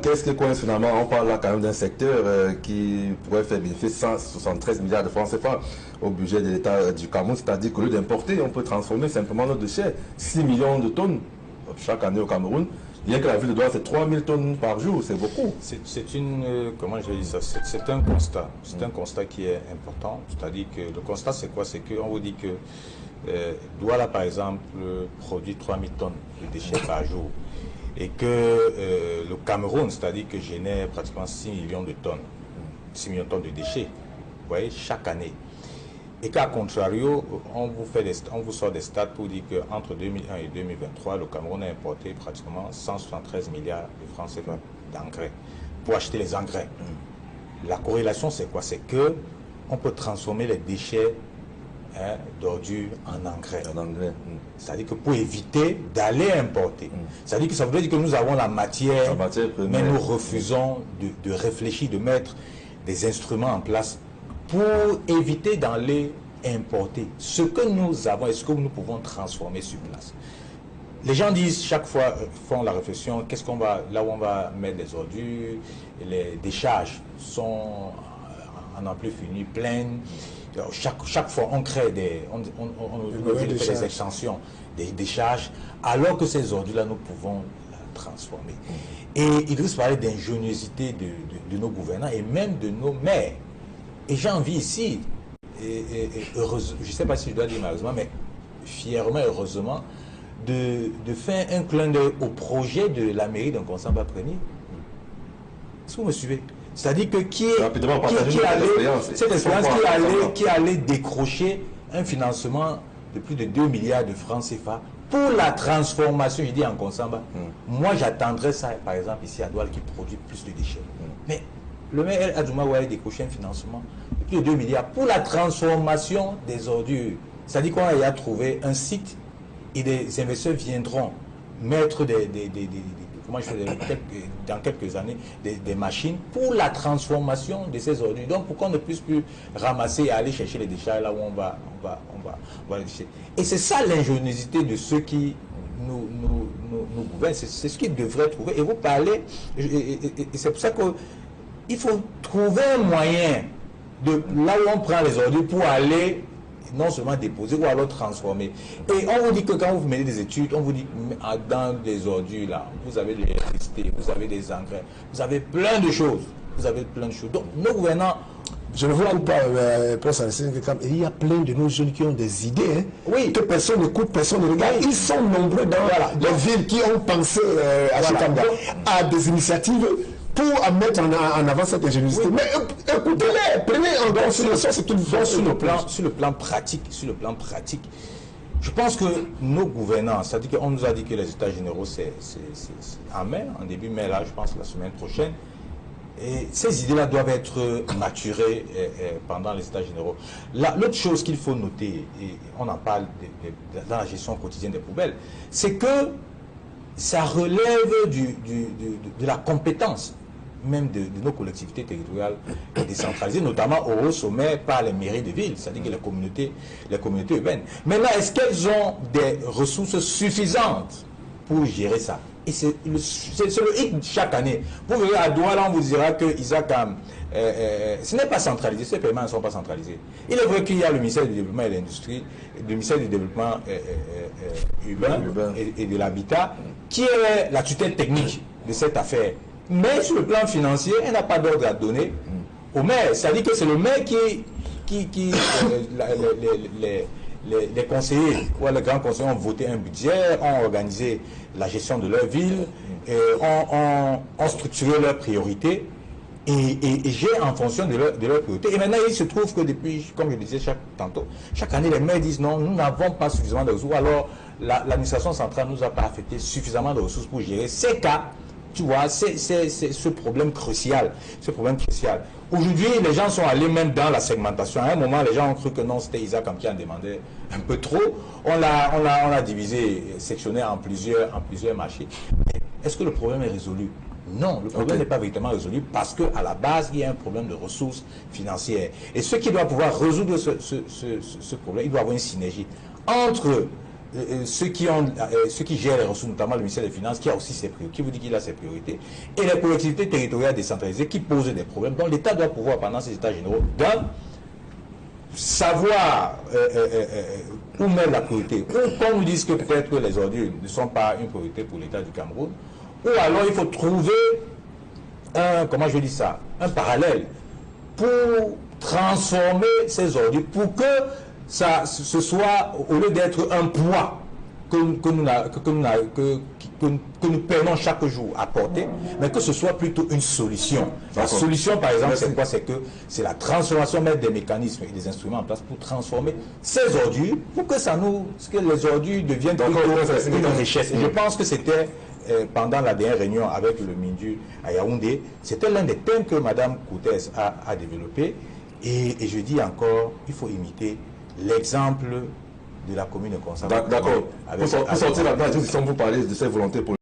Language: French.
qu'est-ce qui coince finalement? On parle là quand même d'un secteur qui pourrait faire bénéficier 173 milliards de francs CFA au budget de l'État du Cameroun, c'est-à-dire qu'au lieu d'importer, on peut transformer simplement nos déchets. 6 millions de tonnes chaque année au Cameroun. Bien que la ville de Douala, c'est 3000 tonnes par jour, c'est beaucoup. C'est une, comment je vais dire ça, c'est un constat. C'est un constat qui est important. C'est-à-dire que le constat, c'est quoi? C'est qu'on vous dit que Douala, par exemple, produit 3000 tonnes de déchets par jour. Et que le Cameroun, c'est-à-dire que génère pratiquement 6 millions de tonnes, 6 millions de tonnes de déchets, vous voyez, chaque année. Et qu'à contrario, on vous sort des stats pour dire qu'entre 2001 et 2023, le Cameroun a importé pratiquement 173 milliards de francs CFA d'engrais pour acheter les engrais. La corrélation, c'est quoi? C'est que on peut transformer les déchets d'ordures en engrais. C'est-à-dire que pour éviter d'aller importer. C'est-à-dire que ça veut dire que nous avons la matière mais nous refusons de réfléchir, de mettre des instruments en place pour éviter d'aller importer ce que nous avons et ce que nous pouvons transformer sur place. Les gens disent chaque fois, font la réflexion, qu'est-ce qu'on va, là où on va mettre les ordures, les décharges sont en n'en plus fini, pleines. Chaque fois on crée on fait des extensions, des décharges, alors que ces ordures-là, nous pouvons la transformer. Et il risque de parler d'ingéniosité de nos gouvernants et même de nos maires. Et j'ai envie ici, heureusement, je ne sais pas si je dois dire malheureusement, mais fièrement et heureusement, de faire un clin d'œil au projet de la mairie d'un Consamba Premier. Est-ce que vous me suivez? C'est-à-dire que qui allait décrocher un financement de plus de 2 milliards de francs CFA pour la transformation, je dis en Consamba. Moi, j'attendrais ça, par exemple, ici à Douala, qui produit plus de déchets. Mais le maire Adjouma a décroché un financement de plus de 2 milliards pour la transformation des ordures. C'est-à-dire qu'on a trouvé un site et des investisseurs viendront mettre dans quelques années des machines pour la transformation de ces ordures. Donc pour qu'on ne puisse plus ramasser et aller chercher les déchets là où on va les déchets. Et c'est ça l'ingéniosité de ceux qui nous gouvernent. C'est ce qu'ils devraient trouver. Et vous parlez, et c'est pour ça que il faut trouver un moyen de là où on prend les ordures pour aller non seulement déposer ou alors transformer. Et on vous dit que quand vous menez des études, on vous dit que dans des ordures là, vous avez de l'électricité, vous avez des engrais, vous avez plein de choses. Vous avez plein de choses. Donc nos gouvernants. Je ne vois pas, il y a plein de nos jeunes qui ont des idées, oui, que personne n'écoute, personne ne regarde. Ils sont nombreux dans les villes qui ont pensé à Chikamba, à des initiatives pour mettre en avant cette ingéniosité. Oui. Mais écoutez-les, prenez en considération ce qu'ils font sur le plan pratique. Je pense que nos gouvernants, c'est-à-dire qu'on nous a dit que les États généraux, c'est en mai, en début mai, là, je pense la semaine prochaine. Et ces idées-là doivent être maturées pendant les États généraux. L'autre chose qu'il faut noter, et on en parle dans la gestion quotidienne des poubelles, c'est que ça relève de la compétence même de nos collectivités territoriales décentralisées, notamment au sommet par les mairies de ville, c'est-à-dire que les communautés urbaines. Maintenant, est-ce qu'elles ont des ressources suffisantes pour gérer ça? Et c'est le hic chaque année. Vous verrez à Douala, on vous dira que Isaac, ce n'est pas centralisé, ces paiements ne sont pas centralisés. Il est vrai qu'il y a le ministère du Développement et de l'Industrie, le ministère du Développement urbain et de l'Habitat, qui est la tutelle technique de cette affaire. Mais sur le plan financier, elle n'a pas d'ordre à donner au maire. C'est-à-dire que c'est le maire les conseillers ou les grands conseillers ont voté un budget, ont organisé la gestion de leur ville, ont structuré leurs priorités et gèrent en fonction de leurs priorités. Et maintenant, il se trouve que depuis, comme je disais chaque année, les maires disent non, nous n'avons pas suffisamment de ressources. Alors, l'administration centrale ne nous a pas affecté suffisamment de ressources pour gérer ces cas. Tu vois, c'est ce problème crucial. Aujourd'hui, les gens sont allés même dans la segmentation. À un moment, les gens ont cru que non, c'était Isaac qui en demandait un peu trop. On l'a divisé, sectionné en plusieurs marchés. Est-ce que le problème est résolu? Non, le problème n'est pas véritablement résolu parce qu'à la base, il y a un problème de ressources financières. Et ce qui doit pouvoir résoudre ce problème, il doit y avoir une synergie entre ceux qui gèrent les ressources, notamment le ministère des Finances, qui a aussi ses priorités, qui vous dit qu'il a ses priorités, et les collectivités territoriales décentralisées qui posent des problèmes. Donc l'État doit pouvoir, pendant ces états généraux, savoir où mettre la priorité. Ou qu'on nous dise que peut-être que les ordures ne sont pas une priorité pour l'État du Cameroun, ou alors il faut trouver comment je dis ça, un parallèle pour transformer ces ordures, pour que ce soit, au lieu d'être un poids que nous perdons chaque jour à porter, mais que ce soit plutôt une solution. La solution, par exemple, c'est quoi? C'est que c'est la transformation, mettre des mécanismes et des instruments en place pour transformer ces ordures, pour que les ordures deviennent plutôt une richesse. Et je pense que c'était pendant la dernière réunion avec le Mindu à Yaoundé, c'était l'un des thèmes que Mme Koutès a développé. Et je dis encore, il faut imiter l'exemple de la commune de Constant. D'accord. Pour sortir là-dedans, vous parlez de cette volonté pour